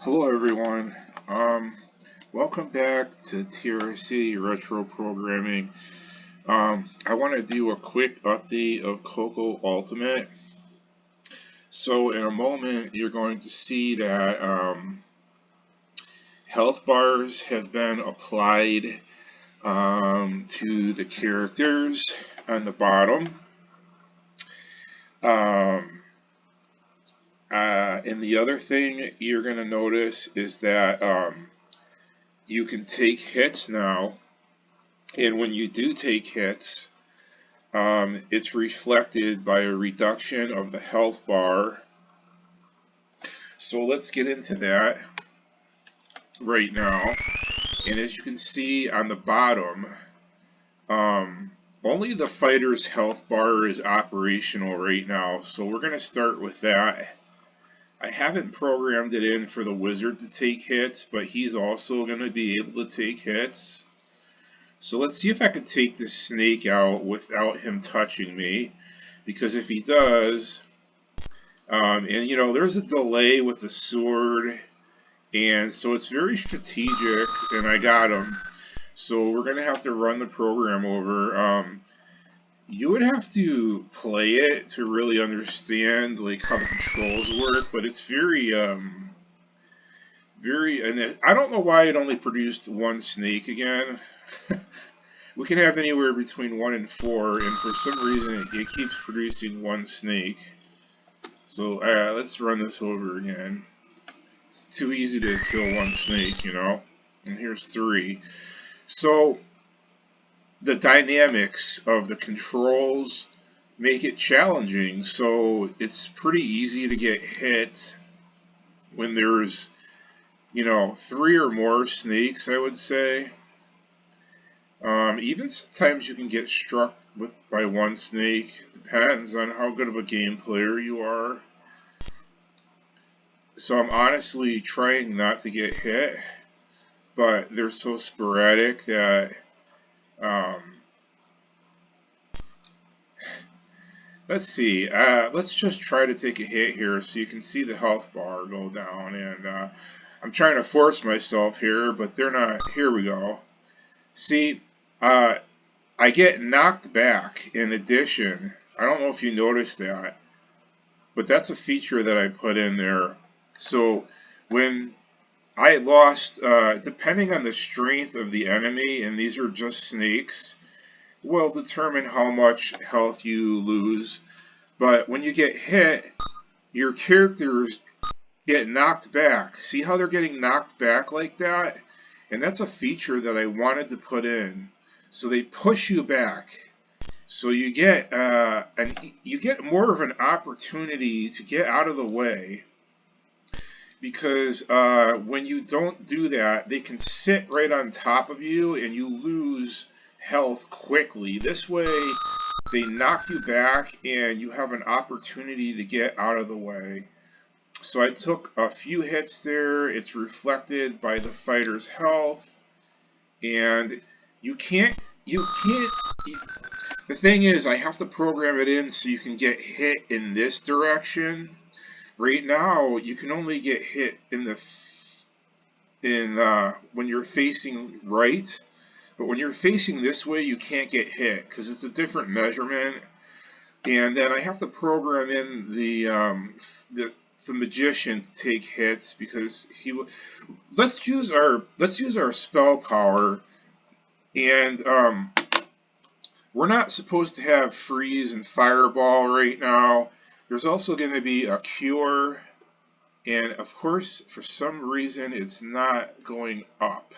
Hello everyone. Welcome back to TRS-80 Retro Programming. I want to do a quick update of Coco Ultimate. So in a moment you're going to see that health bars have been applied to the characters on the bottom. And the other thing you're going to notice is that you can take hits now, and when you do take hits, it's reflected by a reduction of the health bar. So let's get into that right now. And as you can see on the bottom, only the fighter's health bar is operational right now, so we're going to start with that. I haven't programmed it in for the wizard to take hits, but he's also going to be able to take hits. So let's see if I can take this snake out without him touching me, because if he does, and you know, there's a delay with the sword, and so it's very strategic, and I got him. So we're going to have to run the program over. You would have to play it to really understand like how the controls work, but it's very, and I don't know why it only produced one snake again. We can have anywhere between 1 and 4, and for some reason it keeps producing one snake. So let's run this over again. It's too easy to kill one snake, you know. And here's 3. So the dynamics of the controls make it challenging. So it's pretty easy to get hit when there's, you know, 3 or more snakes, I would say. Even sometimes you can get struck by one snake. Depends on how good of a game player you are. So I'm honestly trying not to get hit, but they're so sporadic that let's see. Let's just try to take a hit here so you can see the health bar go down. And I'm trying to force myself here, but they're not. Here we go. See, I get knocked back in addition. I don't know if you noticed that, but that's a feature that I put in there. So when I lost, depending on the strength of the enemy, and these are just snakes, will determine how much health you lose. But when you get hit, your characters get knocked back. See how they're getting knocked back like that? And that's a feature that I wanted to put in. So they push you back. So you get more of an opportunity to get out of the way, because when you don't do that, they can sit right on top of you and you lose health quickly. This way, they knock you back and you have an opportunity to get out of the way. So I took a few hits there. It's reflected by the fighter's health, and the thing is, I have to program it in so you can get hit in this direction. Right now, you can only get hit when you're facing right, but when you're facing this way, you can't get hit because it's a different measurement. And then I have to program in the magician to take hits, because let's use our spell power, and we're not supposed to have freeze and fireball right now. There's also going to be a cure, and of course for some reason it's not going up,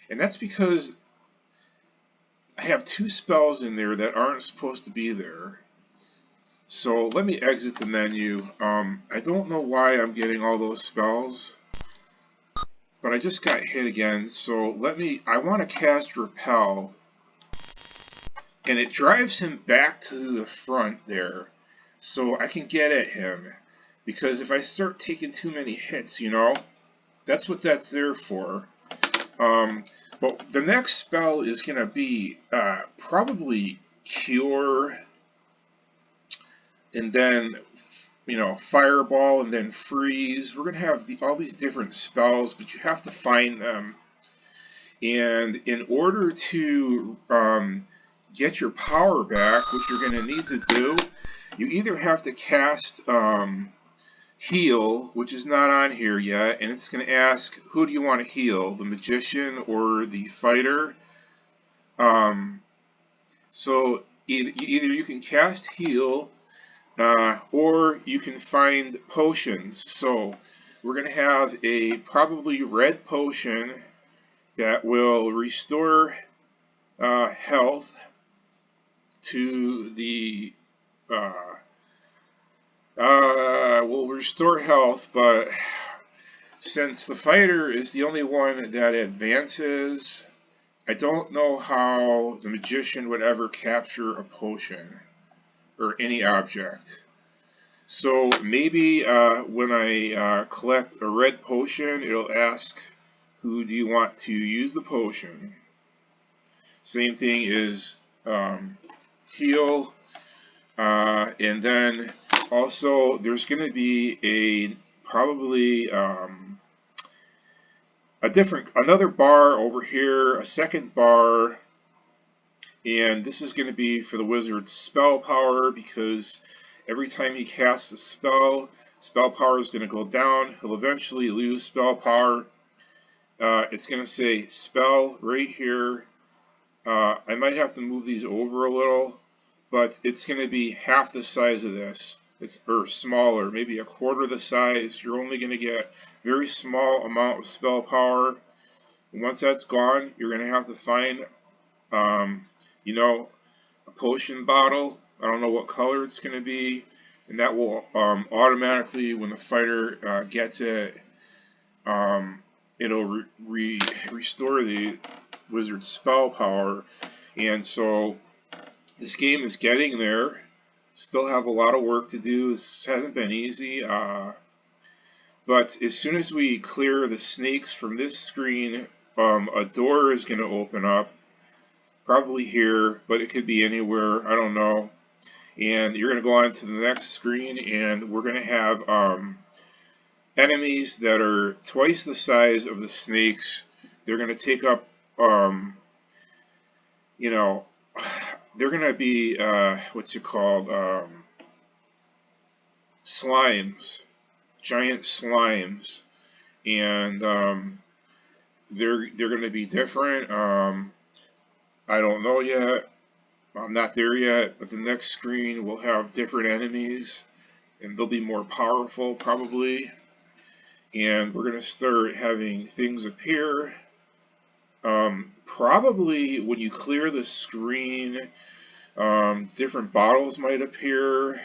and that's because I have 2 spells in there that aren't supposed to be there. So let me exit the menu. I don't know why I'm getting all those spells, but I just got hit again. So I want to cast Repel, and it drives him back to the front there so I can get at him, because if I start taking too many hits, you know, that's what that's there for. But the next spell is going to be probably Cure, and then fireball and then freeze. We're going to have all these different spells, but you have to find them. And in order to get your power back, what you're going to need to do, you either have to cast heal, which is not on here yet, and it's going to ask, who do you want to heal, the magician or the fighter? So either you can cast heal, or you can find potions. So we're going to have a probably red potion that will restore health to the will restore health, but since the fighter is the only one that advances, I don't know how the magician would ever capture a potion or any object. So maybe when I collect a red potion, it'll ask, who do you want to use the potion? Same thing is heal, and then also there's going to be probably another bar over here, a second bar, and this is going to be for the wizard's spell power, because every time he casts a spell power is going to go down. He'll eventually lose spell power. It's going to say spell right here. I might have to move these over a little, but it's going to be half the size of this. Or smaller, maybe a quarter the size. You're only going to get very small amount of spell power. And once that's gone, you're going to have to find, a potion bottle. I don't know what color it's going to be, and that will automatically, when the fighter gets it, it'll restore the wizard's spell power. And so this game is getting there. Still have a lot of work to do. This hasn't been easy, but as soon as we clear the snakes from this screen, a door is going to open up, probably here, but it could be anywhere, I don't know. And you're going to go on to the next screen, and we're going to have enemies that are twice the size of the snakes. They're going to take up, they're going to be, slimes, giant slimes, and they're going to be different. I don't know yet. I'm not there yet, but the next screen will have different enemies, and they'll be more powerful probably. And we're going to start having things appear. Probably when you clear the screen, different bottles might appear,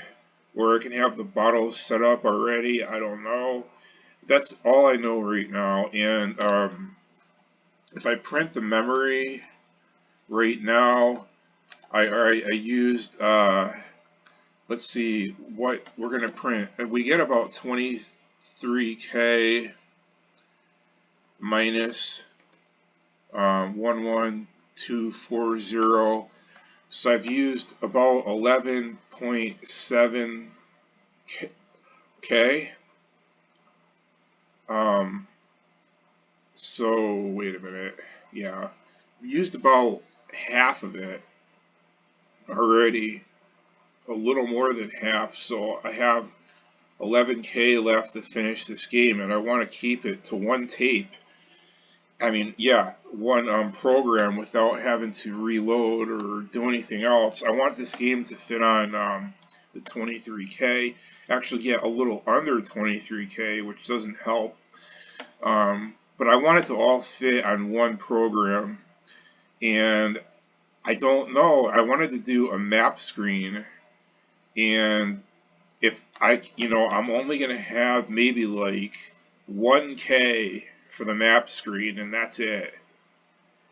or I can have the bottles set up already. I don't know. That's all I know right now. And if I print the memory right now, I used, let's see what we're going to print. We get about 23K minus 11240. So I've used about 11.7K. So wait a minute. Yeah, I've used about half of it already, a little more than half. So I have 11K left to finish this game, and I want to keep it to one tape. I mean, yeah, one program without having to reload or do anything else. I want this game to fit on the 23K. Actually get a little under 23K, which doesn't help. But I want it to all fit on one program. And I don't know. I wanted to do a map screen. And if I'm only going to have maybe like 1K for the map screen, and that's it,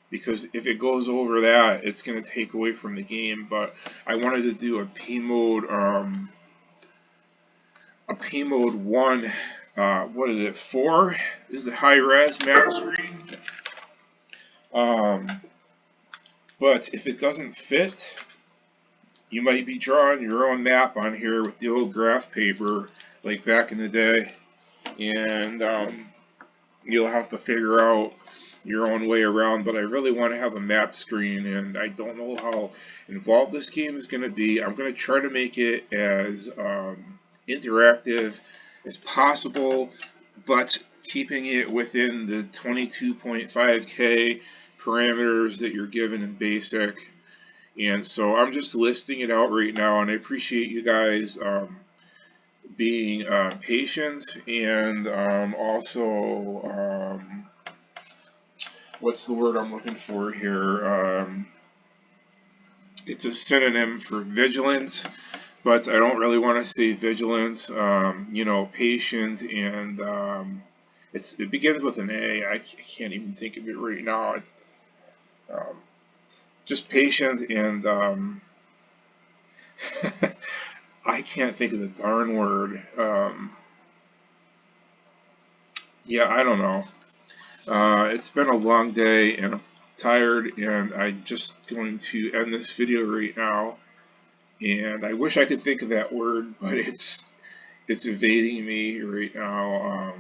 because if it goes over that, it's going to take away from the game. But I wanted to do a P mode 1, what is it, 4 is the high res map screen. But if it doesn't fit, you might be drawing your own map on here with the old graph paper, like back in the day, and you'll have to figure out your own way around. But I really want to have a map screen, and I don't know how involved this game is going to be. I'm going to try to make it as interactive as possible, but keeping it within the 22.5K parameters that you're given in basic. And so I'm just listing it out right now, and I appreciate you guys being patient, and also what's the word I'm looking for here? It's a synonym for vigilance, but I don't really want to say vigilance. You know, patient, and it begins with an A. I can't even think of it right now. Um, just patient, and I can't think of the darn word. Yeah, I don't know. It's been a long day, and I'm tired, and I'm just going to end this video right now. And I wish I could think of that word, but it's evading me right now.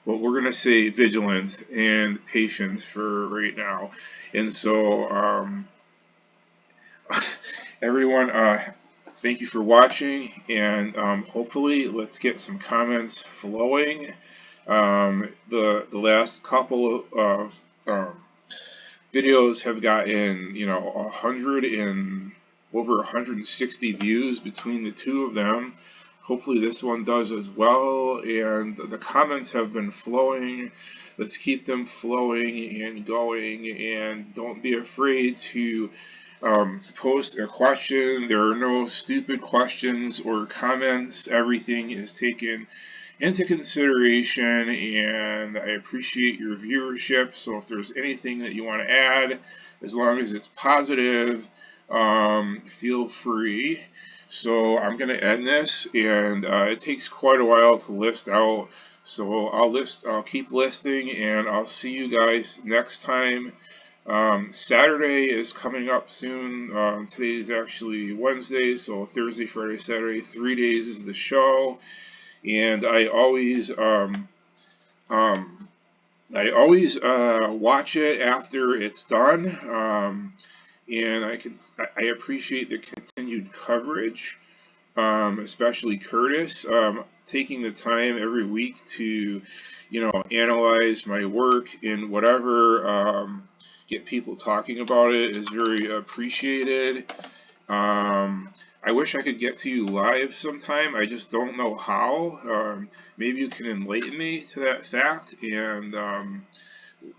But we're gonna say vigilance and patience for right now. And so, everyone, thank you for watching, and hopefully, let's get some comments flowing. The last couple of videos have gotten, you know, 100 and over 160 views between the two of them. Hopefully this one does as well, and the comments have been flowing. Let's keep them flowing and going, and don't be afraid to post a question. There are no stupid questions or comments. Everything is taken into consideration, and I appreciate your viewership. So if there's anything that you want to add, as long as it's positive, feel free. So I'm going to end this, and it takes quite a while to list out. So I'll keep listing, and I'll see you guys next time. Saturday is coming up soon. Today is actually Wednesday, so Thursday, Friday, Saturday, 3 days is the show. And I always watch it after it's done, and I appreciate the continued coverage, especially Curtis, taking the time every week to, you know, analyze my work and whatever, get people talking about it is very appreciated. I wish I could get to you live sometime. I just don't know how. Maybe you can enlighten me to that fact, and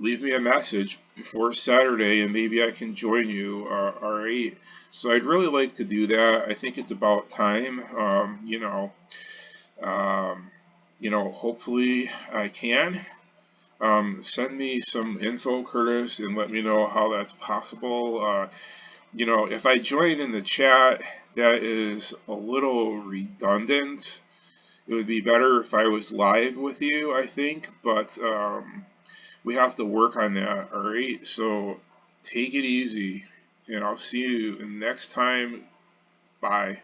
leave me a message before Saturday, and maybe I can join you. Alright. So I'd really like to do that. I think it's about time. Hopefully I can. Send me some info, Curtis, and let me know how that's possible. You know, if I join in the chat, that is a little redundant. It would be better if I was live with you, I think, but we have to work on that, alright? So take it easy, and I'll see you next time. Bye.